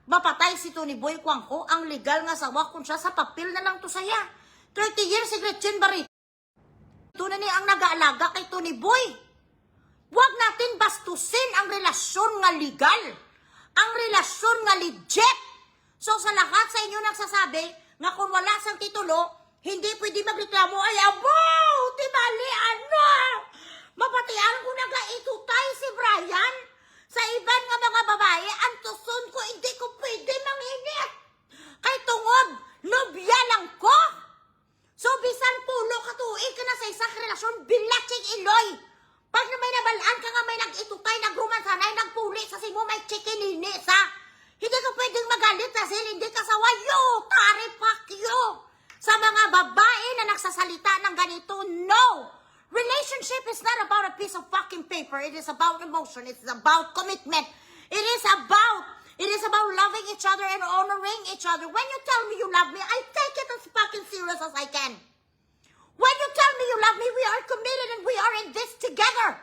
mapatay si Tony Boy Cuangco, ang legal nga sawa kung siya sa papel na lang to saya. 30 years si Gretchen Barreto. Ito na niya ang nag-aalaga kay Tony Boy. Huwag natin bastusin ang relasyon nga legal. Ang relasyon nga legit. So sa lahat sa inyo nagsasabi nga kung wala sang titulo, hindi pwede magreklamo. Ay, abo! Tibali, ano? Mapatian ko na itutay si Brian. Sa iban nga mga babae, ang tuson ko, hindi ko pwede manghinit. Kay tungod, nobya lang ko. So, bisan pulo katuig ka na sa isang relasyon, bilatsing iloy. Pag na may nabalaan ka nga may nag-itutay, nagrumansanay, nagpuli, sa simo may chikinini sa. Hindi ka pwedeng magalit kasi hindi ka sa wayo, taripakyo. Sa mga babae na nagsasalita ng ganito, no! Relationship is not about a piece of fucking paper. It is about emotion. It is about commitment. It is about loving each other and honoring each other. When you tell me you love me, I take it as fucking serious as I can. When you tell me you love me, we are committed and we are in this together.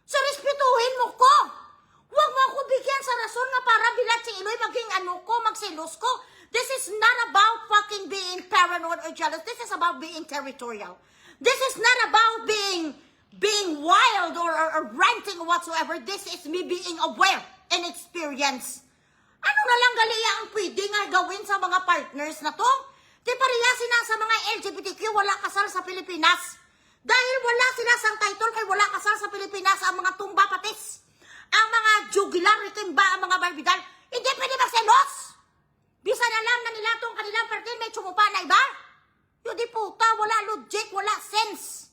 So respetuhin mo ko. Huwag mo ako bigyan sa rason nga para bilat si Iloy maging magselos ko. This is not about fucking being paranoid or jealous. This is about being territorial. This is not about being wild or ranting whatsoever. This is me being aware and experience. Ano na lang galiya ang pwede nga gawin sa mga partners na to? Di pareha sila sa mga LGBTQ, wala kasal sa Pilipinas. Dahil wala sila sang title kay wala kasal sa Pilipinas ang mga tumba patis. Ang mga jugular, itimba, ang mga barbidal, hindi pwede magselos. Bisa na lang na nila itong kanilang partner may tsumupa na iba. Yung di puta, wala logic, wala sense.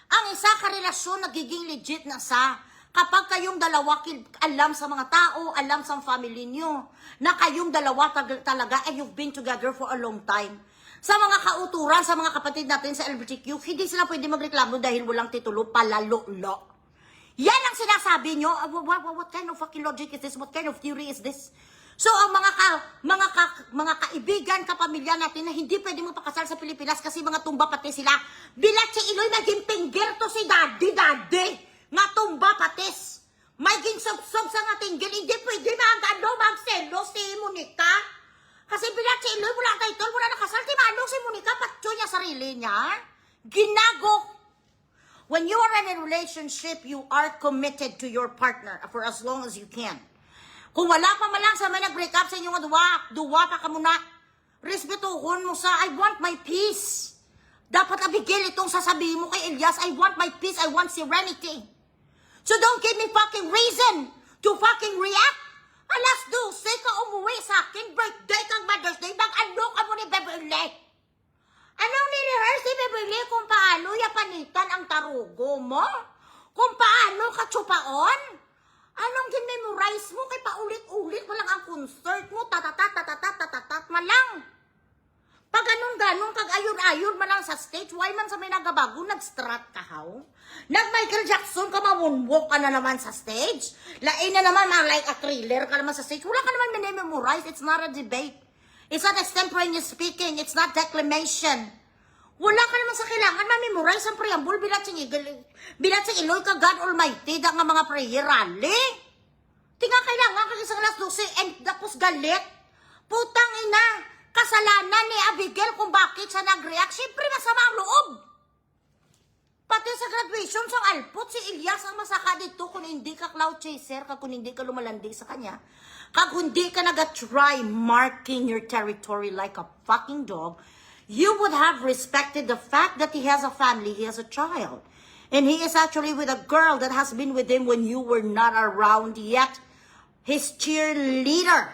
Ang isa ka relasyon nagiging legit na sa kapag kayong dalawa alam sa mga tao, alam sa family nyo, na kayong dalawa talaga and you've been together for a long time. Sa mga kauturan, sa mga kapatid natin sa LGBTQ, hindi sila pwede magreklamo dahil walang titulo, palalo-lo. Yan ang sinasabi nyo. What kind of fucking logic is this? What kind of theory is this? So, ang mga kaibigan, kapamilya natin na hindi pwede magpakasal sa Pilipinas kasi mga tumba pati sila, bilat si Iloy naging pinggir to si daddy, nga tumba patis. May ginsop-sop sa nga tinggil, hindi pwede magselo si Monica. Kasi bilat si Iloy, wala title, wala nakasal, timano si Monica, patso niya sarili niya. Ginago. When you are in a relationship, you are committed to your partner for as long as you can. Kung wala pa man lang sa may nag-break up sa inyo nga duwa pa ka muna, respetuhon mo sa, I want my peace. Dapat abigil itong sasabihin mo kay Elias, I want my peace, I want serenity. So don't give me fucking reason to fucking react. Alas 12 ka umuwi sa akin, birthday kang Mother's Day, mag-ano ka mo ni Beverly? Anong ni-rehearse ni Beverly kung paano yapanitan ang tarugo mo? Kung paano ka tsupaon? Anong gin-memorize mo kay paulit-ulit mo lang ang concert mo, tatatat malang. Pag ganun kag ayon-ayon malang sa stage, why man sa may nagabago, nag-strat ka haw? Nag-Michael Jackson ka, mawunwok ka na naman sa stage? Lain na naman, like a thriller ka naman sa stage. Wala ka naman memorize, it's not a debate. It's not extemporaneous speaking, it's not declamation. Wala ka naman sa kailangan ma-memorize ang preamble bilat sing Iloy ka God Almighty da nga mga prayer rally. Tinga kailangan kag isang alas 12 and tapos galit. Putang ina, kasalanan ni Abigail kung bakit siya nag-react. Siyempre masama ang loob. Pati sa graduation sa Alpot, si Elias ang masaka dito kung hindi ka cloud chaser, kung hindi ka lumalandi sa kanya, kung hindi ka naga-try marking your territory like a fucking dog, you would have respected the fact that he has a family, he has a child. And he is actually with a girl that has been with him when you were not around yet. His cheerleader.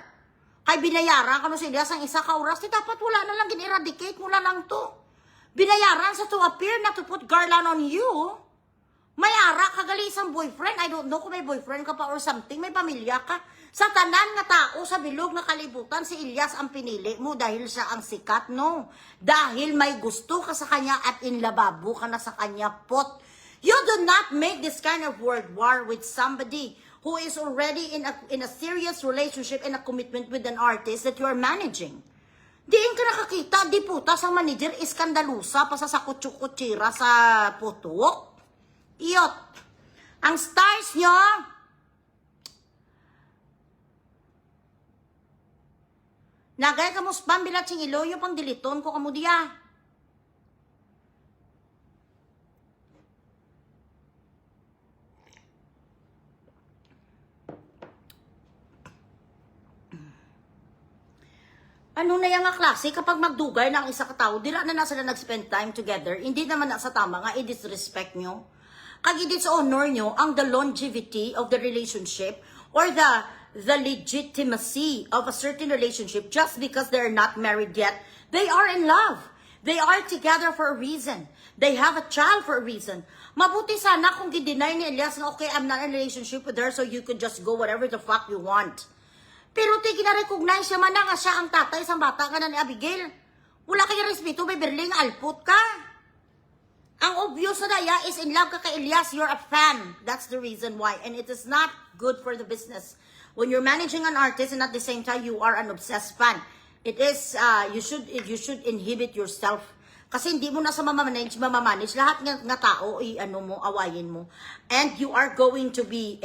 Kay binayaran ka no si Elias ang isa ka oras, dapat wala na lang gin-eradicate mo na lang to. Binayaran sa to appear na to put garland on you. May ara ka gali isang boyfriend. I don't know kung may boyfriend ka pa or something. May pamilya ka. Sa tanan nga tao sa bilog na kalibutan, si Elias ang pinili mo dahil siya ang sikat, no? Dahil may gusto ka sa kanya at inlababo ka na sa kanya, pot. You do not make this kind of world war with somebody who is already in a serious relationship and a commitment with an artist that you are managing. Diin ka nakakita, di puta sa manager, iskandalusa pa sa sakutsukutsira sa putok. Iyot. Ang stars nyo, Nagay ka mo spam bilat sing iloyo pang diliton ko kamo diya. Ano na yung nga klase kapag magdugay ng isa ka tao, dila na sila nag-spend time together, hindi naman na sa tama nga i-disrespect nyo. Kag i-dishonor nyo ang the longevity of the relationship or the legitimacy of a certain relationship just because they're not married yet. They are in love. They are together for a reason. They have a child for a reason. Mabuti sana kung gideny ni Elias na okay, I'm not in a relationship with her so you could just go whatever the fuck you want. Pero ti gina-recognize siya man na nga siya ang tatay isang bata ka na ni Abigail. Wala kaya respeto, Beverly, nga alpot ka. Ang obvious na daya is in love ka kay Elias, you're a fan. That's the reason why. And it is not good for the business. When you're managing an artist and at the same time you are an obsessed fan, it is, you should inhibit yourself. Kasi hindi mo na sa mamamanage, lahat nga tao, awayin mo. And you are going to be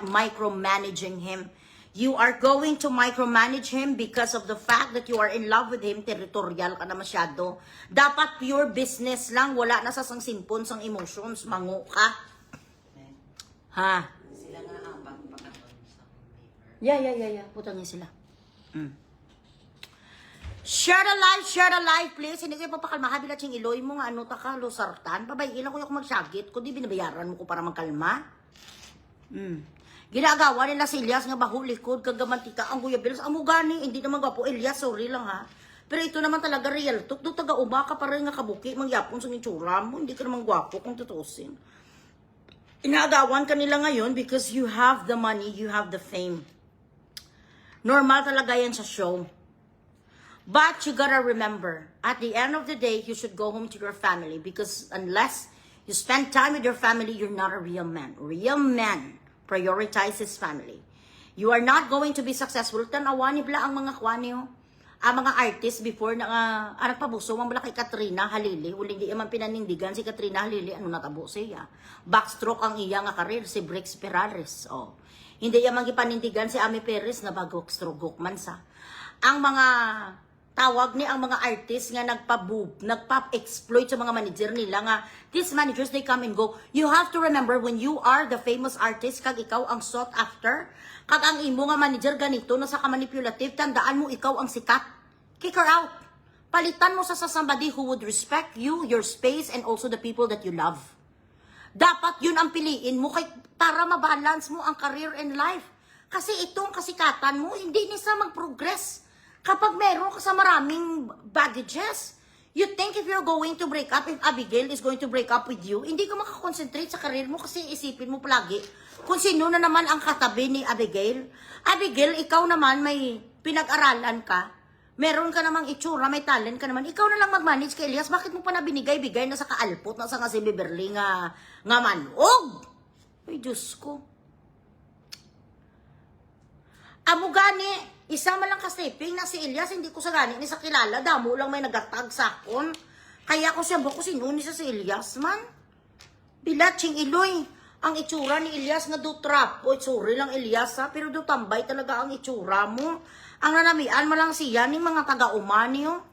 micromanaging him. You are going to micromanage him because of the fact that you are in love with him, territorial ka na masyado. Dapat pure business lang, wala na sa simpon, sang emotions, mango ka. Ha? Sila nga ang pagpakaton sa paper. Yeah. Putang niya sila. Share the live, please. Hindi kayo papakalma. Habilat yung iloy mo nga, ano ta ka, losartan. Babayin lang ko yung magsagit. Kundi binabayaran mo ko para magkalma. Ginagawa nila si Elias nga baho likod kagamantika ang Kuya Bill. Amo gani, hindi naman gwapo Elias, sorry lang ha. Pero ito naman talaga real talk. Do taga uba ka pa rin nga kabuki, mangyapon sa itsura mo, hindi ka naman gwapo kung tutusin. Inagawan ka nila ngayon because you have the money, you have the fame. Normal talaga yan sa show. But you gotta remember, at the end of the day, you should go home to your family because unless you spend time with your family, you're not a real man. Real man prioritize his family. You are not going to be successful. Tanawa ni bla ang mga kwaniyo. Ang mga artist before na nagpabuso, mambala kay Katrina Halili. Huling di man pinanindigan si Katrina Halili, ano natabo siya. Backstroke ang iya nga karir, si Brix Perales. Oh. Hindi iya man gipanindigan si Ami Perez na bago-stroke man sa. Ang mga tawag ni ang mga artist nga nagpa-exploit sa mga manager nila nga these managers they come and go. You have to remember when you are the famous artist kag ikaw ang sought after, kag ang imo nga manager ganito na sa ka-manipulative, tandaan mo ikaw ang sikat. Kick her out. Palitan mo sa somebody who would respect you, your space, and also the people that you love. Dapat yun ang piliin mo para mabalance mo ang career and life. Kasi itong kasikatan mo, hindi nisa mag-progress. Kapag meron ka sa maraming baggages, you think if you're going to break up, if Abigail is going to break up with you, hindi ka makakonsentrate sa karir mo kasi isipin mo palagi kung sino na naman ang katabi ni Abigail. Abigail, ikaw naman may pinag-aralan ka, meron ka namang itsura, may talent ka naman, ikaw na lang mag-manage kay Elias, bakit mo pa na binigay-bigay na sa kaalpot na sa nga si Beverly nga manog? Ay, Diyos ko. Amo gani, isa man lang kasiping na si Elias, hindi ko sa gani ni sa kilala, damo lang may nagatag sa akon. Kaya ko siya ko sino ni sa si Elias man. Bilat sing iloy, ang itsura ni Elias nga do trap. O sorry lang Elias ha, pero do tambay talaga ang itsura mo. Ang nanamian mo lang siya ng mga taga-umani oh.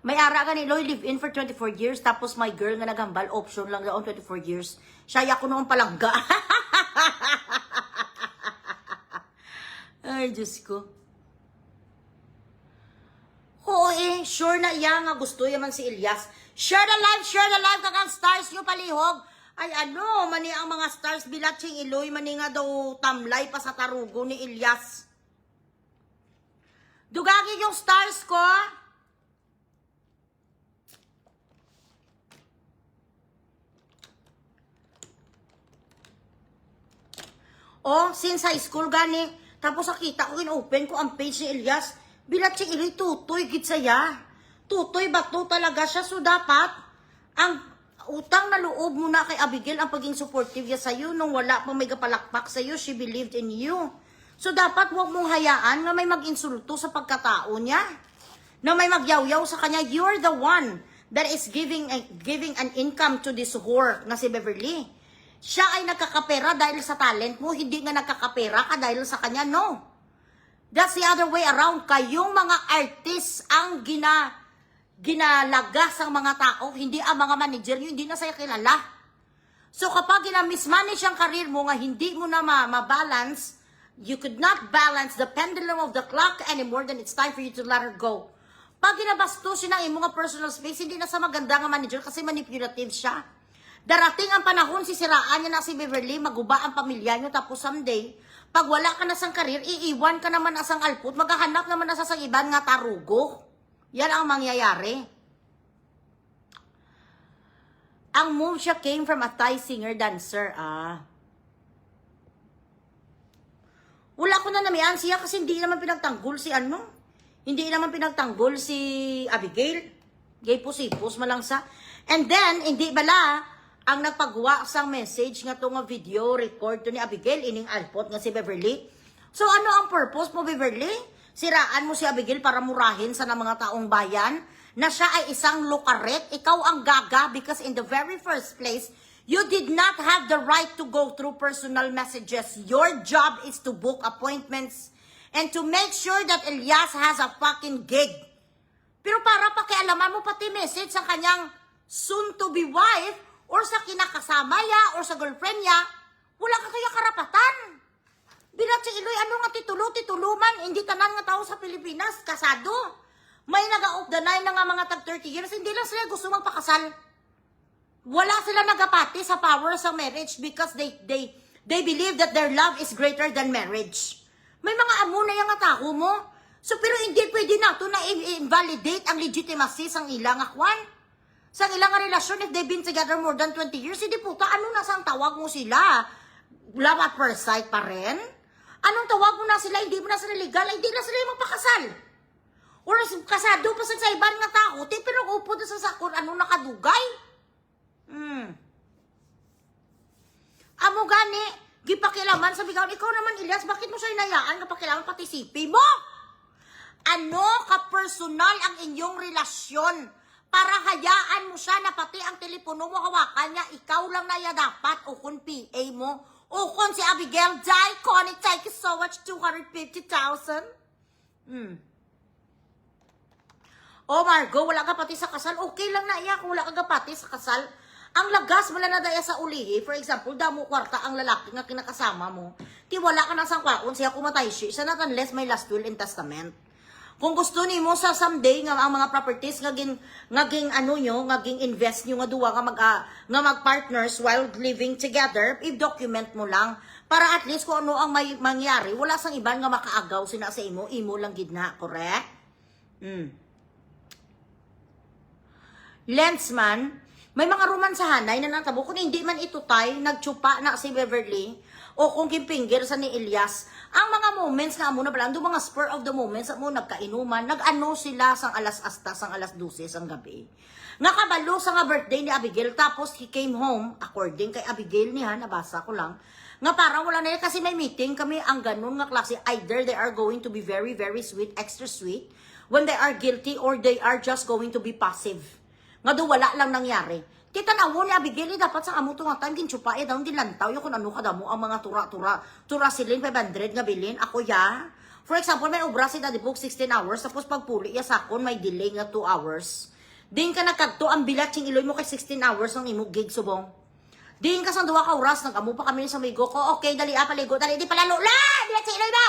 May ara ka ni Loy, live in for 24 years, tapos my girl nga nagambal, option lang daw 24 years. Siya ko noong palangga. Ay, Diyos ko. Oo sure na iya nga gusto yaman si Elias. Share the live, kakang stars nyo palihog. Ay ano, mani ang mga stars bilat sing iloy, mani nga daw tamlay pa sa tarugo ni Elias. Dugagi yung stars ko. Oh, since high school gani, tapos nakita ko, in-open ko ang page ni Elias, bilat siya iloy, tutoy, git saya. Tutoy, bato talaga siya. So, dapat, ang utang na loob mo na kay Abigail, ang paging supportive niya sa'yo, nung wala pang may kapalakpak sa'yo, she believed in you. So, dapat huwag mong hayaan na may mag-insulto sa pagkatao niya. Na may magyawyaw sa kanya, you're the one that is giving an income to this whore na si Beverly. Siya ay nagkakapera dahil sa talent mo, hindi nga nagkakapera ka dahil sa kanya, no. That's the other way around. Kayong mga artist ang ginalagas ang mga tao, hindi ang mga manager nyo, hindi na sa'yo kilala. So kapag mismanage ang karir mo nga hindi mo na ma-balance, you could not balance the pendulum of the clock anymore, then it's time for you to let her go. Pag ginabastos siya ng mga personal space, hindi na sa maganda nga manager kasi manipulative siya. Darating ang panahon, sisiraan niya na si Beverly, maguba ang pamilya niyo, tapos someday, pag wala ka na sang karir, iiwan ka naman asang alput, maghahanap naman na sa iban nga tarugo. Yan ang mangyayari. Ang move siya came from a Thai singer-dancer. Wala ko na namiyan siya kasi hindi naman pinagtanggol si ano. Hindi naman pinagtanggol si Abigail. Gay pusipos malang sa. And then, hindi bala ang nagpagawa sang message nga to nga video record to ni Abigail ining alpot nga si Beverly. So ano ang purpose mo, Beverly? Siraan mo si Abigail para murahin sa mga taong bayan na siya ay isang lukaret. Ikaw ang gaga because in the very first place, you did not have the right to go through personal messages. Your job is to book appointments and to make sure that Elias has a fucking gig. Pero para pakialaman mo pati message sa kanyang soon-to-be wife or sa kinakasama niya or sa girlfriend niya, wala ka kaya karapatan. Bilat si Iloy, ano nga titulo-tituluman, hindi tanan nga tao sa Pilipinas, kasado. May naga-off the nine na nga mga tag 30 years, hindi lang sila gusto magpakasal. Wala sila nagapati sa power sa marriage because they believe that their love is greater than marriage. May mga amo na yung tao mo. So, pero hindi pwede na ito na invalidate ang legitimacy sang ilang akwan. Sa ilang relasyon, if they've been together more than 20 years, hindi puta, ano na sang tawag mo sila? Love at first sight pa rin? Anong tawag mo na sila? Hindi mo na sila legal? Hindi na sila yung magpakasal. Or kasado pa sa ibang nga tao, pero upo na sa sakon, ano nakadugay? Amo gani, gipakilaman, sabi ka, ikaw naman, Elias, bakit mo siya inayaan kapag kailangan patisipi mo? Ano ka-personal ang inyong relasyon para hayaan mo siya na pati ang telepono mo hawakan niya, ikaw lang na iya dapat, o kung PA mo, o kung si Abigail, Jai, Connie, thank you so much, 250,000. Oh, Margo, wala ka pati sa kasal, okay lang na iya kung wala ka pati sa kasal. Ang lagas, wala na daya sa ulihi. For example, damo kwarta ang lalaki nga kinakasama mo. Ti wala ka na sang kwaon siya kumatay siya not unless may last will and testament. Kung gusto ni mo sa someday nga ang mga properties ngaging ano nyo, ngaging invest nyo nga duwa nga mag-partners while living together, i-document mo lang para at least kung ano ang may mangyari, wala sang iban nga makaagaw sina sa imo lang gid na, correct? Lensman, may mga romansahanay na natabo kung hindi man ito tay, nagtsupa na si Beverly o kung kimpingger sa ni Elias. Ang mga moments nga mo na pala, mga spur of the moments mo nagkainuman, nag-ano sila sang alas 12 sang gabi. Nga kabalo sa nga birthday ni Abigail, tapos he came home, according kay Abigail niya, nabasa ko lang, nga parang wala na yun kasi may meeting kami ang ganun nga klase, either they are going to be very, very sweet, extra sweet, when they are guilty or they are just going to be passive. Nga do wala lang nangyari. Titanawo ni Abigail, dapat sa amo nga time, kinchupa, daw dilantaw, yung kung ano ka damo, ang mga tura silin, 500 nga bilin, ako ya. For example, may obra si Daddy Book 16 hours, tapos pagpuli ya sakon, may delay nga 2 hours. Din ka nakagto, ang bilat, sing iloy mo kay 16 hours ng imo gig subong. Din ka sa 2 ka oras, nag-amo pa kami sa migo ko, okay, dali paligo, dali, di palalo, bilat si iloy ba?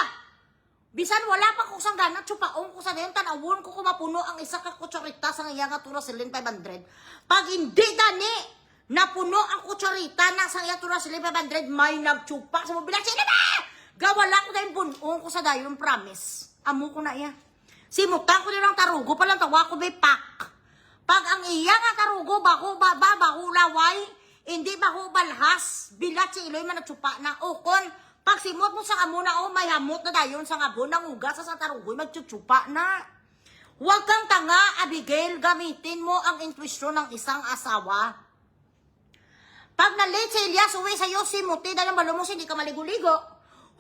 Bisan wala pa ko sang ganat, chupaong ko sa dayon, tanawon ko kumapuno ang isa ka kutsarita sa nga tura silin 500. Pag hindi gani, napuno ang kutsarita na sa nga tura silin 500, may nagchupa sa mobilang sila ba? Gawala ko dahil bunong ko sa dayon, promise. Amo ko na iya. Simutan ko nilang tarugo, palang tawa ko may pak. Pag ang iya nga tarugo, baho laway, hindi baho balhas, bilat si iloy man nagchupa na, ukon, pag simot mo sa amuna, may hamot na dayon sa ngabon ng ugas sa tarugoy, magtsuchupa na. Huwag kang tanga, Abigail, gamitin mo ang intuisyon ng isang asawa. Pag na-late si Elias, uwi sa'yo, simuti, dahil balong mo, hindi ka maligo-ligo.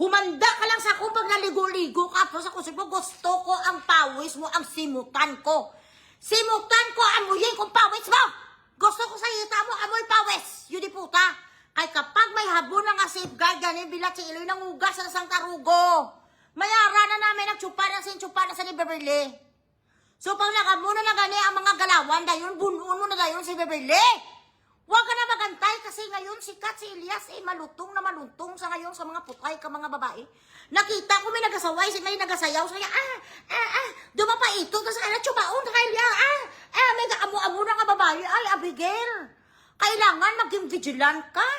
Humanda ka lang sa akin pag naligo-ligo ka. Tapos ako sabi, gusto ko ang pawis mo, ang simutan ko. Simutan ko, amuyin kong pawis mo. Gusto ko sa ita mo, amoy pawis. Yun di puta. Ay kapag may habon na nga safeguard, ganin bilat si iloy ng ugas sa isang tarugo. Mayara na may nagtsupa na sa ni Beverly. So, pag nakamuna na gani ang mga galawan, dayon, bunuon mo na dayon si Beverly. Huwag ka na magantay kasi ngayon sikat si Elias malutong na malutong sa ngayon sa mga putay ka mga babae. Nakita ko may nagasaway, may nagasayaw sa kanya, dumapa ito, tapos tsubaon sa kanya, may amo-amo na nga babae, ay, Abigail, kailangan maging vigilant ka.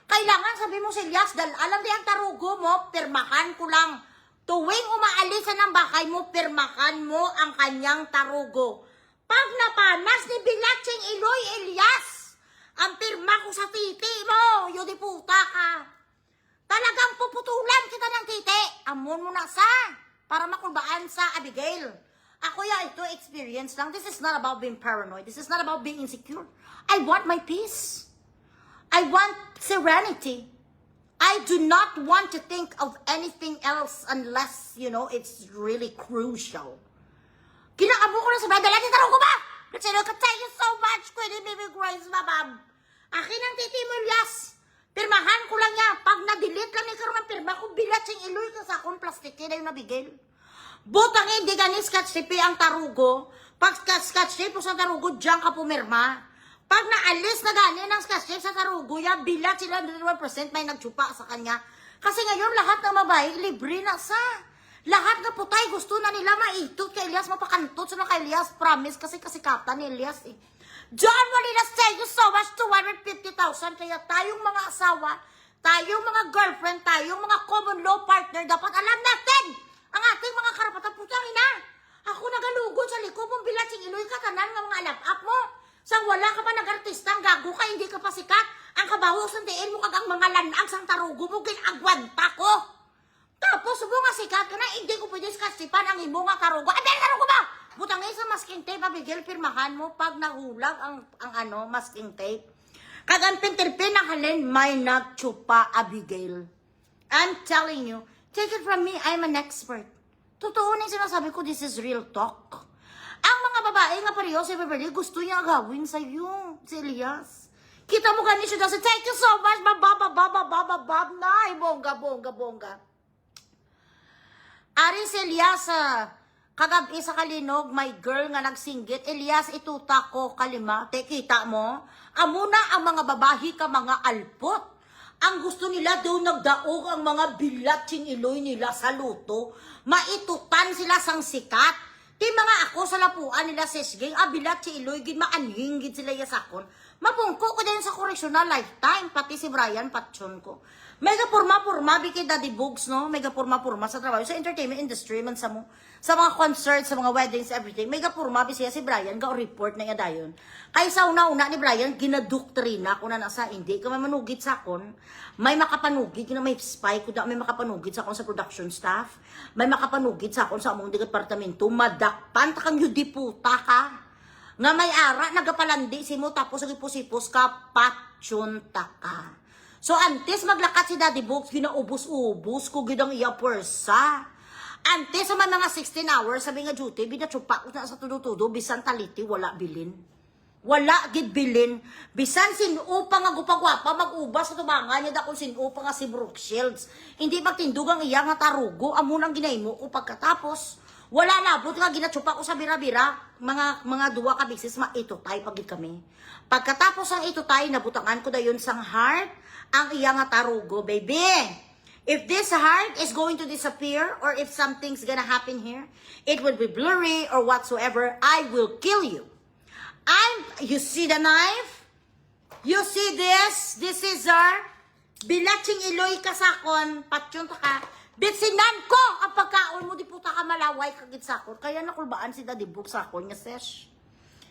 Kailangan sabi mo si Elias, alam di ang tarugo mo, pirmahan ko lang. Tuwing umaalisan ng bahay mo, pirmahan mo ang kanyang tarugo. Pag napanas ni Bilatsing Iloy Elias, ang pirma ko sa titi mo, yun di puta ka. Talagang puputulan kita ng titi. Amon mo na para makulbaan sa Abigail. Ako ito experience lang. This is not about being paranoid. This is not about being insecure. I want my peace. I want serenity. I do not want to think of anything else unless, it's really crucial. Kinakabo ko na sa bebe. Lagi tanong ko ba? Thank you so much, Queen Baby Grace, babam. Akin ang titi mo, Elias. Pirmahan ko lang yan. Pag na-delete lang ni karoon ng pirma ko, Bilatsing Iloy ka sa akong plastic. Kaya yung nabigil. Butang hindi gani scotch tape ang tarugo. Pag scotch tape sa tarugo, diyan ka pumirma. Pag naalis na gani ng scotch tape sa tarugo, yan, bilat sila 100% may nagtsupa sa kanya. Kasi ngayon lahat ng babae, libre na sa. Lahat na putay, gusto na nila maitot kay Elias, mapakantot sila kay Elias, promise, kasi kasikatan ni Elias eh. John Walinas, thank you so much, 250,000. Kaya tayong mga asawa, tayong mga girlfriend, tayong mga common law partner, dapat alam natin ang ating mga karapatan. Putang ina, ako nagalugod sa likod mong Bilatsing Iloy ka, tanan ng mga alap-up mo. Sang wala ka pa nag-artista, ang gago ka, hindi ka pa sikat. Ang kabaho sa tiin mo kagang mga lanag sang tarugo mo, ginagwanta ko. Tapos, subo nga sikat ka na, hindi ko pwede skasipan ang imo nga tarugo. Ay, pero tarugo ba? Butangin sa masking tape, Abigail, pirmahan mo pag nahulag ang masking tape. Kaganpin-tirpin ang halin, may nagtsupa, Abigail. I'm telling you, take it from me, I'm an expert. Totoo na yung sinasabi ko, this is real talk. Ang mga babae nga pareho si Beverly, gusto niya gawin sa'yo, si Elias. Kita mo ganito siya, thank you so much, babab na, bongga. Ari si Elias, kagabi sa Kalinog, may girl nga nagsinggit, Elias, ituta ko kalima, kita mo, amuna ang mga babahi ka mga alpot. Ang gusto nila doon nagdaog ang mga Bilatsing Iloy nila sa luto, maitutan sila sang sikat. Di mga ako sa lapuan nila sesging, Bilatsing Iloy, gid maanhinggid sila yasakon. Mapungko ko din sa koreksyon lifetime, pati si Brian Patson ko. Mega purma, bikid Daddy Bugs, no? Mega purma sa trabaho. Sa entertainment industry, man sa mo. Sa mga concerts, sa mga weddings, everything. Mega purma, siya si Brian, report na yadayon. Kaysa una-una ni Brian, ginadoktrina ko na nasa hindi ka may manugit sa akon. May makapanugit, may spy ko da, may makapanugit sa akon sa production staff. May makapanugit sa akon sa among departamento. Madakpan, takang yudi puta ka. Nga may ara, nagapalandi si mo, tapos nagipusipos ka, patsyunta ka. So, antes maglakat si Daddy Books, ginaubos-ubos ko, gidang iya pwersa. Antes sa may mga 16 hours, sabi nga duty, binatsupa ko na sa tudo-tudo, bisan taliti, wala bilin. Wala gid bilin. Bisan sinupa nga gupagwapa, mag-ubas sa tubangan niya, dakong sinupa nga si Brooke Shields. Hindi magtindugang iya nga tarugo, amunang ginahimo ko pagkatapos. Wala labot nga ginatsupa ko sa bira-bira, mga duwa ka bisis, maitutay pagid kami. Pagkatapos ang itutay, nabutangan ko da yun sang heart, ang iya nga tarugo, baby. If this heart is going to disappear, or if something's gonna happen here, it will be blurry or whatsoever, I will kill you. You see the knife? You see this? This is our Bilatsing Iloy kasakon, patyon ta ka. Bitsinan ko ang pagkaon mo, di puta ka malaway kagit sakon. Kaya nakulbaan si Daddy Book sakon nga sesh.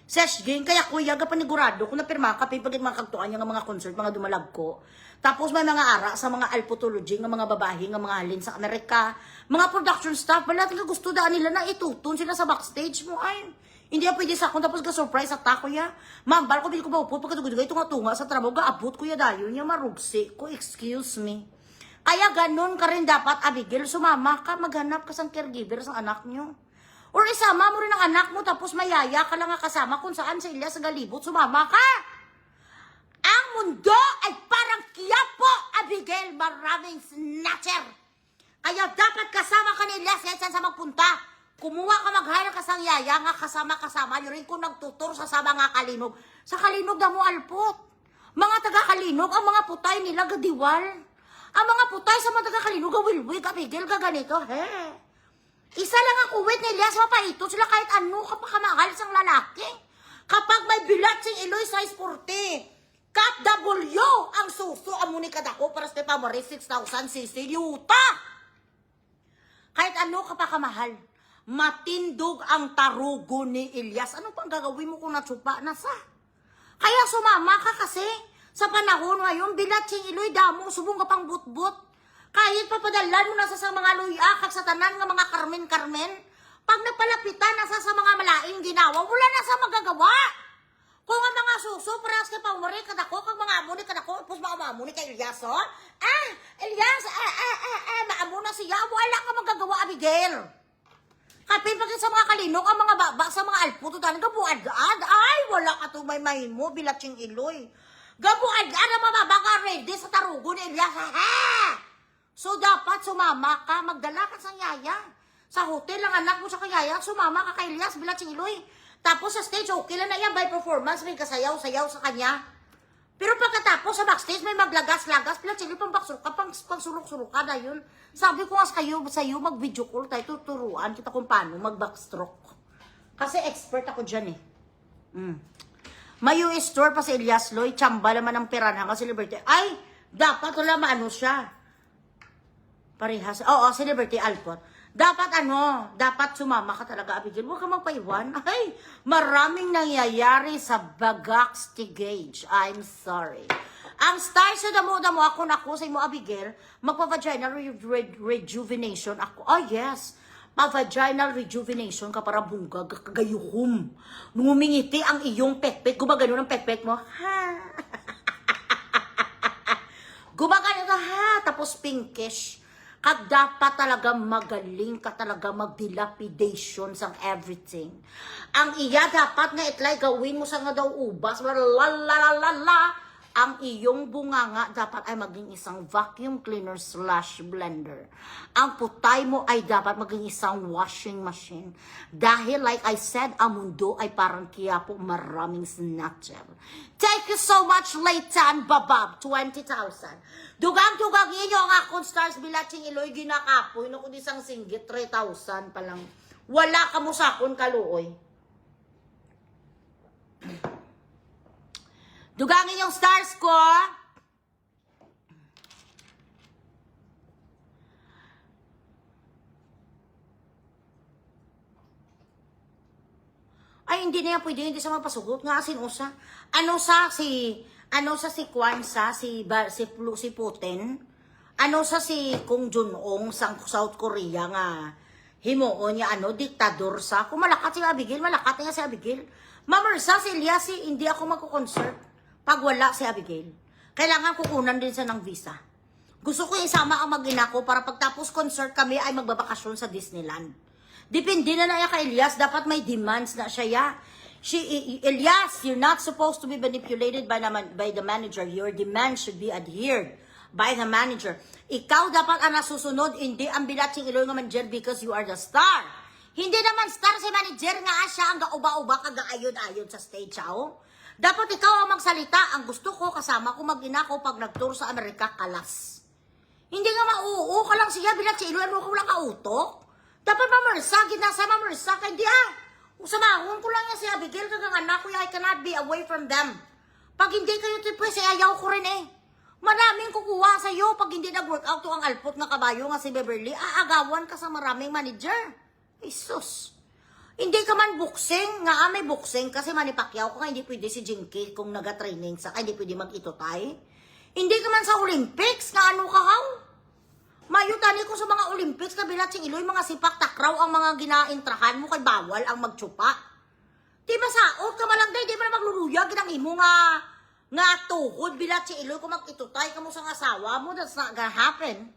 Sesh ging, kaya kuya, gapanigurado, kung napirma ka, pagit mga kagtuan niya nga mga concert, mga dumalag ko. Tapos may mga ara sa mga alpotology, nga mga babae, nga mga halin sa Amerika, mga production staff, wala nga gusto daan nila na itutun sila sa backstage mo, ay. Hindi na pwede sa akong, tapos ka-surprise at ako ya. Mambal ko, hindi ko maupot, pagkatugod-gay, tunga-tunga sa trabaho, gaabot ko ya dayo niya, marugsi ko, excuse me. Kaya ganun ka rin dapat, Abigail, sumama ka, maghanap ka sa caregiver sa anak nyo. Or isama mo rin ang anak mo, tapos mayaya ka lang nga kasama kung saan sa Elias sa Galibot, sumama ka. Ang mundo ay parang Quiapo, Abigail, maraming snatcher. Kaya dapat kasama ka ni Elias kahit saan sa magpunta. Kumuha ka maghanap ka sang yaya nga kasama-kasama. Yun rin kung nagtutur sa sama nga Kalinog. Sa Kalinog na mo alpot. Mga taga-Kalinog, ang mga putay nila gadiwal. Ang mga putay sa mga taga-Kalinog, gawilwig, abigil ka ganito. He. Isa lang ang kuwit ni Elias, mapaito sila kahit ano ka pa kamahal sang lalaki. Kapag may bilat sing Iloy size 40, Kat W ang suso amuni kadako para sa pamari 6,000 cc yuta. Kahit ano ka pa kamahal, matindog ang tarugo ni Elias. Ano pang gagawin mo kung natsupa na sa? Kaya sumama ka kasi sa panahon ngayon, bilat sing Iloy damo, subong ka pang butbut. Kahit papadalan mo nasa sa mga luya, kag sa tanan nga mga karmen-karmen, pag napalapitan nasa sa mga malaing ginawa, wala na sa magagawa. Kung ang mga suso, parehas kay Paumari, kadako, kag mga amuni, kadako, pus mga amuni kay Elias, oh? Elias, maamuna siya, wala ka magagawa, Abigail. Kapin pagkat sa mga Kalinog, ang mga baba, sa mga alputo, tanig, gabuad-ad, ay, wala ka tumaymahin mo, bilat yung Iloy. Gabuad-ad, ang mababa ka ready sa tarugo ni Elias, So, dapat sumama ka, magdala ka sa yaya. Sa hotel, ang anak mo sa kayaya, sumama ka kay Elias, bilat yung Iloy. Tapos sa stage, okay lang na yan, by performance, may kasayaw-sayaw sa kanya. Pero pagkatapos sa backstage, may maglagas-lagas, bilat yung Iloy, pang sulok-sulok ka na yun. Sabi ko nga sa'yo, mag-video call tayo, tuturuan kita kung paano mag-backstroke. Kasi expert ako dyan eh. May US store pa si Elias Loy, tsamba naman ang perahan kasi Liberty. Ay, dapat wala maano siya. Parehas. Oo, si Liberty Alcott. Dapat sumama ka talaga, Abigail. Huwag ka magpaiwan. Ay, maraming nangyayari sa Bagaks Tigage. I'm sorry. Ang stars sa damo-damo ako na ako sa imo, Abigail, magpa-vaginal rejuvenation ako. Oh, yes. Pa-vaginal rejuvenation ka para bunggag, kagayuhom. Ngumingiti ang iyong pekpek. Gumagano ng pekpek mo. Ha? Gumagano ka, ha? Tapos pinkish. Kag dapat talaga magaling ka talaga mag-dilapidation sang everything. Ang iya dapat nga itlay gawin mo sa nga daw ubas, lalalala. Ang iyong bunganga dapat ay maging isang vacuum cleaner / blender. Ang putay mo ay dapat maging isang washing machine. Dahil like I said, ang mundo ay parang Quiapo, maraming snatcher. Thank you so much, Leitan Babab, 20,000. Dugang-dugang inyo ang akong stars bilating Iloy ginakapoy. Naku, isang singgit, 3,000 pa lang. Wala ka mo sa akong kaluoy. Dugangin yung stars ko. Ay, hindi na yan pwede, hindi sa mapasugot. Nga asin usa. Ano sa si Kwanza, si Putin? Ano sa si Kung Jun-ong sa South Korea nga himuon niya diktador sa. Kung malakat si Abigail, malakat nga si Abigail. Mamarsa si Elias, hindi ako magko-concert. Pag wala si Abigail, kailangan kukunan din sa ng visa. Gusto ko isama ang mag-ina ko para pagtapos concert kami ay magbabakasyon sa Disneyland. Depende na na kay Elias, dapat may demands na siya. Elias, you're not supposed to be manipulated by the manager. Your demands should be adhered by the manager. Ikaw dapat ang nasusunod, hindi ang bilatsing Iloy nga manager because you are the star. Hindi naman star si manager nga siya ang gauba-uba kagaayod-ayod sa stage, oh. Dapat ikaw ang magsalita. Ang gusto ko, kasama ko mag-ina ko pag nag-tour sa Amerika, kalas. Hindi nga mauo ka lang siya, bilat si Iloy, ano ka wala kautok? Dapat mamarsa, ginasa mamarsa, kaya di usamahon ko lang yan si Abigail, kagang anak ko, I cannot be away from them. Pag hindi kayo tipwes, ayaw ko rin eh. Maraming kukuha sa'yo pag hindi nag-workout to ang alpot na kabayo nga si Beverly, aagawan ka sa maraming manager. Jesus. Hindi ka man boxing, nga may boxing kasi Manny Pacquiao kung hindi pwede si Jinky kung naga-training sa hindi pwede mag-itotay. Hindi ka man sa Olympics, nga ano ka haw? Mayutani ko sa mga Olympics na bilat sing Iloy, mga sipak takraw ang mga ginaintrahan mo kay bawal ang magtsupa. Di ba saot ka malang day, di ba na magluluya, ginang imo nga tuhod bilat si Iloy kung mag-itotay ka mo sa asawa mo, that's not gonna happen.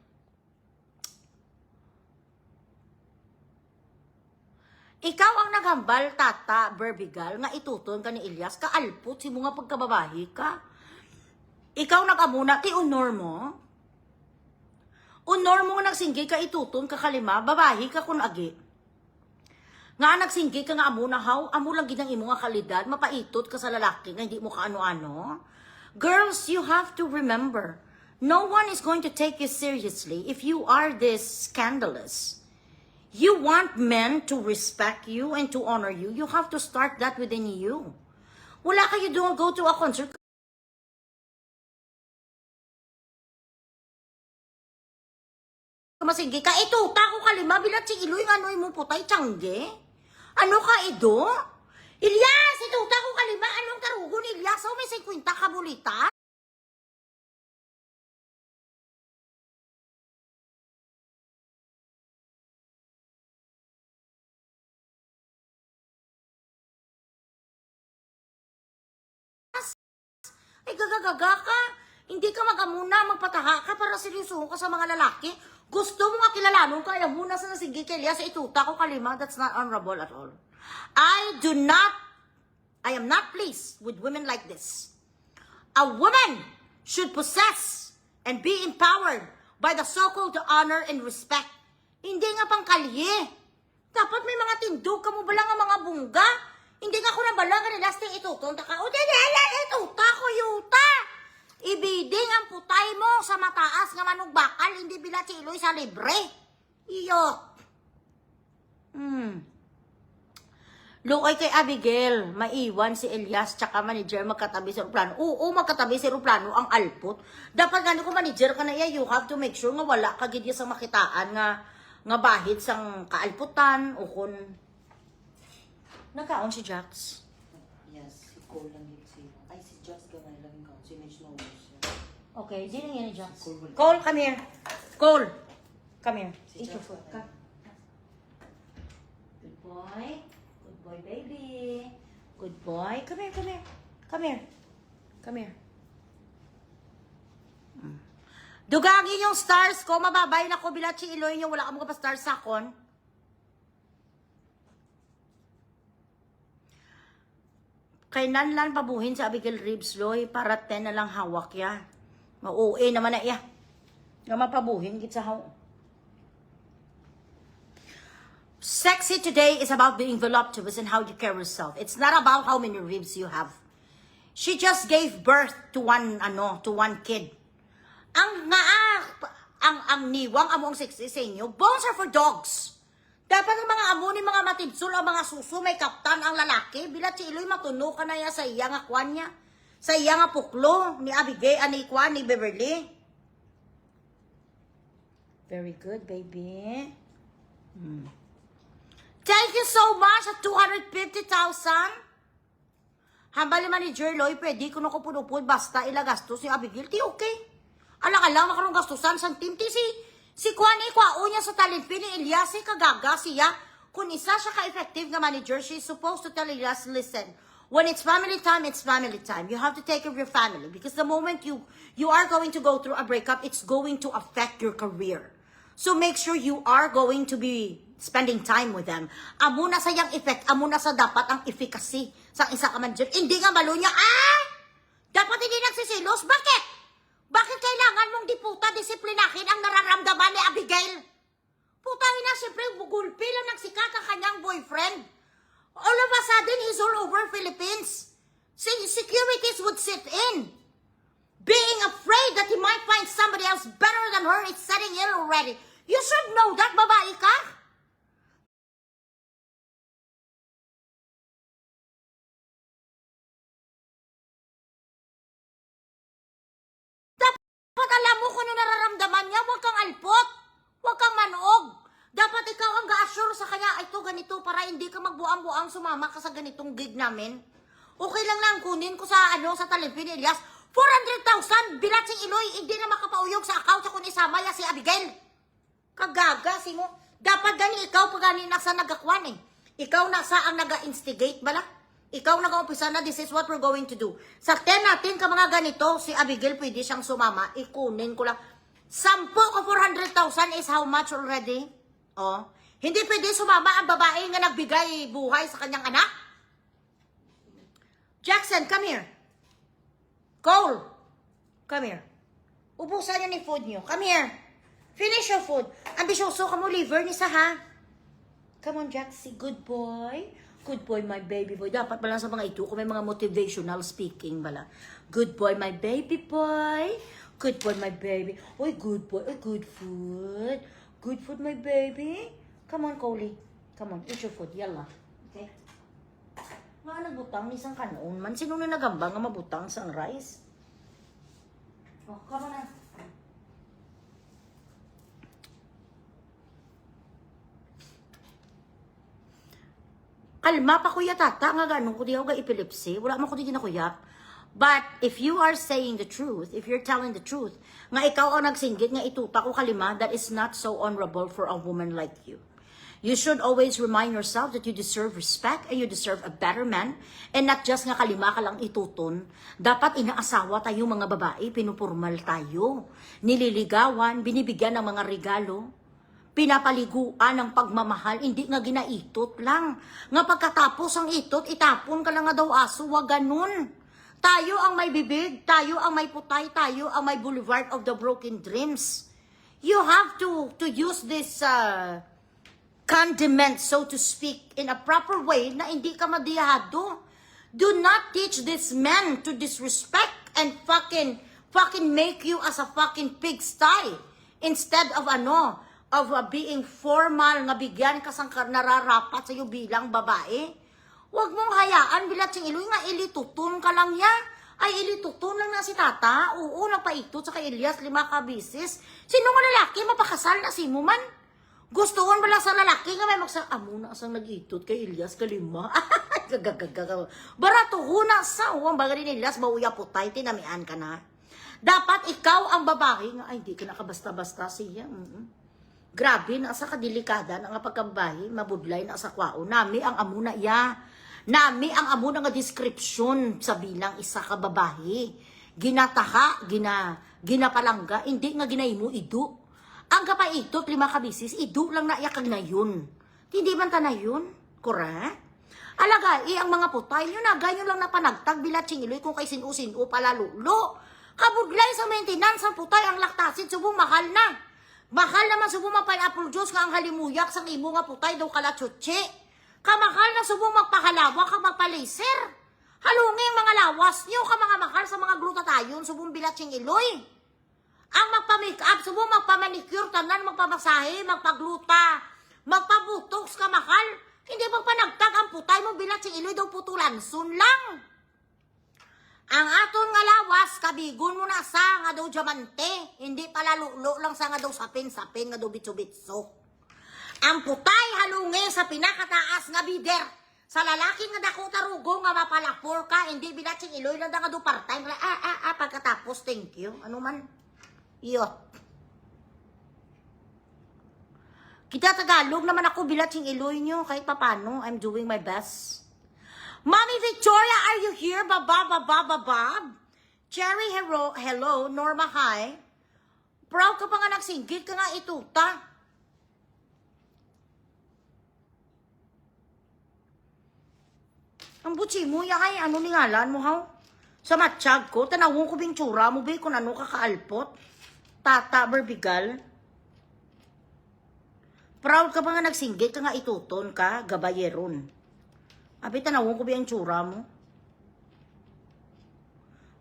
Ikaw ang nagambal, Tata Berbigal, nga ituton ka ni Elias, kaalpot, si mo nga pagkababahi ka. Ikaw nagamuna, ti honor mo. Unor mo nga nagsinggi ka ituton ka kalima, babahi ka kun agi. Nga nagsinggi ka nga amo na haw, amo lang ginang imo nga kalidad, mapaitot ka sa lalaki nga hindi mo ka ano-ano. Girls, you have to remember, no one is going to take you seriously if you are this scandalous. You want men to respect you and to honor you, you have to start that within you. Wala kayo doon go to a concert. Masinggi ka, ito, tako kalima, bilat si Iloy, ano mo putay, tiyangge? Ano ka, Edo? Ilyas, ito, tako kalima, anong tarugon, Ilyas? Oh, may 50 ka bulita? Ay, gagagaga ka. Hindi ka magamuna, magpataha ka para seryoso ka sa mga lalaki. Gusto mo nga kilalanon ka, ayaw muna sa nasigi kay Elias, ituta ko kalima, that's not honorable at all. I am not pleased with women like this. A woman should possess and be empowered by the so-called honor and respect. Hindi nga pang kalye. Dapat may mga tindog ka mo bala nga mga bungga. Hindi nga ko na bala nga nilasting itutunta ka. O dala, ituta ko yuta. Ibiding ang putay mo sa mataas nga manugbakal, hindi bila si Iloy sa libre. Iyot. Lukay kay Abigail, maiwan si Elias tsaka manager magkatabi sa aeroplano. Oo, magkatabi sa aeroplano ang alput. Dapat gani ko manager ka na iya, you have to make sure nga wala ka gid sa makitaan nga bahid sang kaalputan o kun nagkaon si Jax. Yes, si Cole lang yun siya. Ay, si Just gamay lang yung si Mitch Knowles siya. Okay, di lang yan ni Jax. Cole, Cole, come here. Cole, come here. Si Eat your Jax food. gamay. Good boy. Good boy, baby. Good boy. Come here, come here. Come here. Come here. Dugangin yung stars ko. Mababay na ko. Bilat si Iloy nyo. Wala ka mga pa-stars sa akon. Kay nanlan pabuhin sa Abigail Ribs, Loy. Para 10 na lang hawak ya. Mauwi naman na iya. Nga mapabuhin git sa haw. Sexy today is about being voluptuous and how you carry yourself. It's not about how many ribs you have. She just gave birth to one kid. Ang niwang among sexy sa inyo, bones are for dogs. Dapat ang mga amo ni mga matibsul o mga suso may kaptan ang lalaki. Bilat si Iloy matuno ka na ya sa iya nga kwan niya. Sa iya nga puklo ni Abigail, ni kwan, ni Beverly. Very good, baby. Thank you so much at 250,000. Hambali manager Loy, pwede ko na ko punupod basta ilagastos si Abigail. Ti okay. Alang-alang makarong gastusan sang team. Ti si Kwan ikwao niya sa talent ni Elias, kagaga siya. Kung isa siya ka-effective na manager, she's supposed to tell Elias, listen, when it's family time, it's family time. You have to take care of your family. Because the moment you are going to go through a breakup, it's going to affect your career. So make sure you are going to be spending time with them. Amo na sa yang effect, amo na sa dapat ang efficacy sa isa ka manager. Hindi nga malo niya, dapat hindi nagsisilos. Bakit? Bakit kailangan mong diputa disiplinahin ang nararamdaman ni Abigail? Putangin na, siyempre, gulpi lang nagsikat ang kanyang boyfriend. All of a sudden, he's all over Philippines. Securities would sit in. Being afraid that he might find somebody else better than her is setting in already. You should know that, babae ka. Dapat alam mo kung ano nararamdaman niya, huwag kang alpot. Huwag kang manog. Dapat ikaw ang ga-assure sa kanya, ito ganito, para hindi ka magbuang-buang sumama ka sa ganitong gig namin. Okay lang lang, kunin ko sa sa talipin ni Elias. 400,000, bilat si Iloy, hindi na makapauyog sa account sa kung isama ya si Abigail. Kagaga, simo. Dapat gani ikaw pag gani nasa nagakwan eh. Ikaw nasa ang naga-instigate bala. Ikaw nag-umpisa na, this is what we're going to do. Sakten natin ka mga ganito, si Abigail pwede siyang sumama, ikunin ko lang. 10 o 400,000 is how much already? Oh, hindi pwede sumama ang babae nga nagbigay buhay sa kanyang anak? Jackson, come here. Cole, come here. Ubusan niyo ni food niyo. Come here. Finish your food. Ambisyoso ka mo, liver ni sa ha. Come on, Jaxie. Good boy. Good boy, my baby boy. Dapat pala sa mga ito, kung may mga motivational speaking bala. Good boy, my baby boy. Good boy, my baby. Oy, good boy. Oy, good food. Good food, my baby. Come on, Coley. Come on, eat your food. Yalla. Okay? Mga nagbutang ni isang kanon man. Sino na nagambang nga mabutang sa rice? Oh, come on na. Kalma pa kuya tata, nga ganun ko di ako ga epilepsy. Wala man ko di ginakuyak. But if you are saying the truth, if you're telling the truth, nga ikaw ang nagsinggit, nga ituta ko kalima, that is not so honorable for a woman like you. You should always remind yourself that you deserve respect and you deserve a better man and not just nga kalima ka lang ituton. Dapat inaasawa tayo mga babae, pinupurmal tayo. Nililigawan, binibigyan ng mga regalo. Pinapaliguan ng pagmamahal, hindi nga ginaitot lang. Nga pagkatapos ang itot, itapon ka lang nga daw aso, wag ganun. Tayo ang may bibig, tayo ang may putay, tayo ang may boulevard of the broken dreams. You have to use this condiment, so to speak, in a proper way na hindi ka madiyado. Do not teach this man to disrespect and fucking make you as a fucking pigsty instead of being formal nga bigyan ka sang nararapat sa iyo bilang babae. Huwag mong hayaan bilat sing iloy nga ilitutun ka lang ya. Ay ilitutun lang na si tata. Oo, nagpaitot sa kay Elias 5 kabisis. Sino nga lalaki mapakasal na si mo man? Gustuhan ba lang sa lalaki nga may amo na asang nag-itot kay Elias kalima. Barato huna sa uwang bagay ni Elias bauya putay tinamian ka na. Dapat ikaw ang babae nga ay hindi ka nakabasta-basta siya. Grabe, nasa kadelikada na nga pagkabahi, mabudlay na sa kwao. Nami ang amuna iya. Nami ang amuna nga description sa bilang isa ka babae. Ginataha, ginapalangga, hindi nga ginaymo idu. Ang kapaitot 5 kabisis, idu lang na iyakag na yun. Hindi man ta na yun? Correct? Alagay, ang mga putay nyo na, ganyo lang na panagtag, bilat singiloy kung kay sinu-sinu palalulo. Kabudlay sa maintenance ang putay, ang laktasin, subong mahal na. Mahal naman subong mag-pineapple juice nga ang halimuyak sang imo nga putay daw kalatsutsi. Kamahal na subong magpahalawa ka magpa-laser. Halungin mga lawas nyo ka mga mahal sa mga glutatayon subong bilatsing iloy. Ang magpa-makeup subong magpa-manicure tanan magpamasahe, magpagluta, magpabutox ka mahal. Hindi magpanagtag ang putay mo bilatsing iloy daw putulan sun lang. Ang aton nga lawas, kabigon mo na sa nga daw diamante. Hindi pala lulo lang sa nga daw sapin-sapin nga daw bitso-bitso. Ang putay halungi sa pinakataas nga bider. Sa lalaki nga dako tarugo nga mapalapor ka, hindi bilatsing iloy lang nga daw part-time. Pagkatapos, thank you. Ano man? Iyot. Kita Tagalog naman ako bilatsing iloy nyo. Kahit papano, I'm doing my best. Mommy Victoria, are you here? Babab. Cherry, hello. Norma, hi. Proud ka pa nga nagsinggit ka nga ituta. Ang butsi mo, yakay, ano ni ngalan mo, haw? Sa matsyag ko, tanawon ko bing tsura mo, be, kung ano ka kaalpot. Tata, berbigal. Proud ka pa nga nagsinggit ka nga ituton ka, gabayeron. Abi, tanawon ko ba yung tsura mo?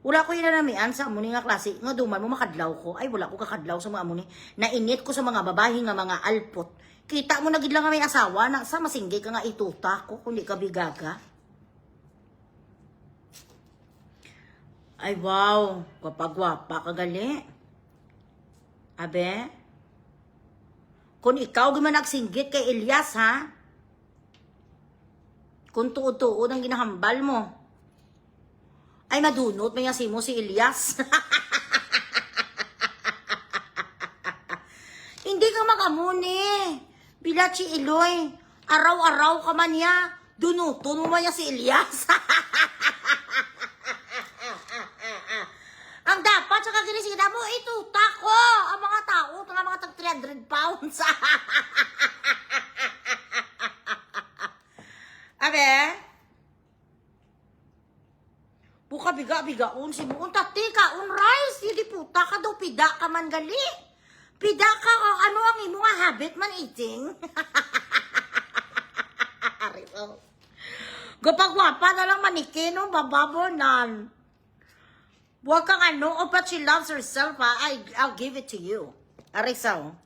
Wala ko yun nanamian sa amuni nga klase. Nga duman mo makadlaw ko. Ay, wala ko kakadlaw sa mga amuni. Nainit ko sa mga babae nga mga alpot. Kita mo na gid lang nga may asawa. Na, sa masinggay ka nga ituta ko. Kundi ka bigaga. Ay, wow. Gwapa-gwapa kagali. Abe? Kung ikaw gaman nagsinggit kay Elias, ha? Kung tuod-tuod ang ginahambal mo. Ay, madunot, may asimo si Elias. Hindi ka magamuni. Bilachi Iloy. Araw-araw ka man niya. Dunuton mo man niya si Elias. Ang dapat sa kagilisida mo, ituta ko. Ang mga tao, mga tag 300 pounds. Abe? Buka biga-bigaon si buon tati ka on rice. Hindi puta ka daw pida ka man gali. Pida ka o ano ang imo nga habit man eating? Ariso. Gupagwapa na lang manikino, bababonan. Huwag kang ano, oh, but she loves herself, ha? I'll give it to you. Ariso.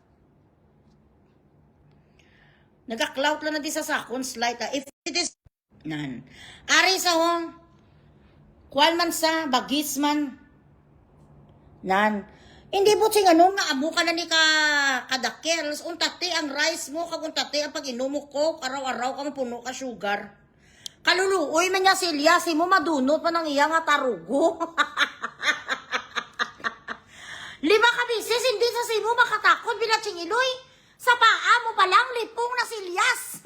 Nagka-clout lang na di sa sakon, slight, ha? If it is, nan. Ariso, kuwan man sa, bagis man. Nan. Hindi po sing ano, nga amo ka na ni kadakil. Untate ang rice mo, kaguntate ang pag-inumo ko, araw-araw ka mapuno ka sugar. Kaluluoy man niya si Elias, mo madunot pa ng iya nga tarugo. 5 ka bisis, hindi sa simo makatakot, binatsing iloy. Sa paa mo palang lipong na si Elias.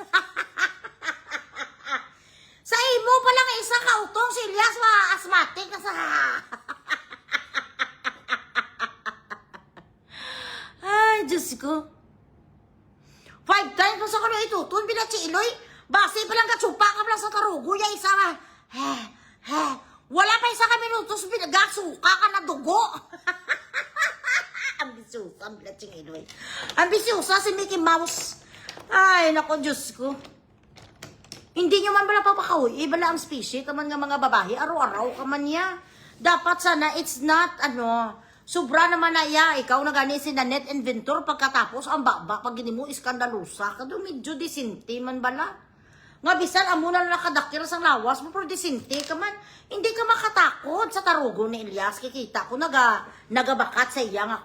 Sa imo palang isa ka utong si Elias, asthmatic na sa... Ay, Diyos ko. 5 times mo sa kano itutun, binatsi iloy. Base pa lang katsupa ka lang sa tarugo, ya isa nga. Wala pa isa ka minutos, binagasuka ka na dugo. Ambisyosa, ang binatsi iloy. Ambisyosa si Mickey Mouse. Ay, nako, Diyos ko. Hindi nyo man pala papakawi, iba lang ang species, kaman nga mga babae, araw-araw ka man niya. Dapat sana, it's not, sobra naman na iya, ikaw na gani si Nanette Inventor pagkatapos ang baba, pag gini mo iskandalusa, kado medyo disinti man bala. Nga bisan, amo na nakadakil sa lawas mo, pero disinti ka man, hindi ka makatakot sa tarugo ni Elias, kikita ko nagabakat sa iya nga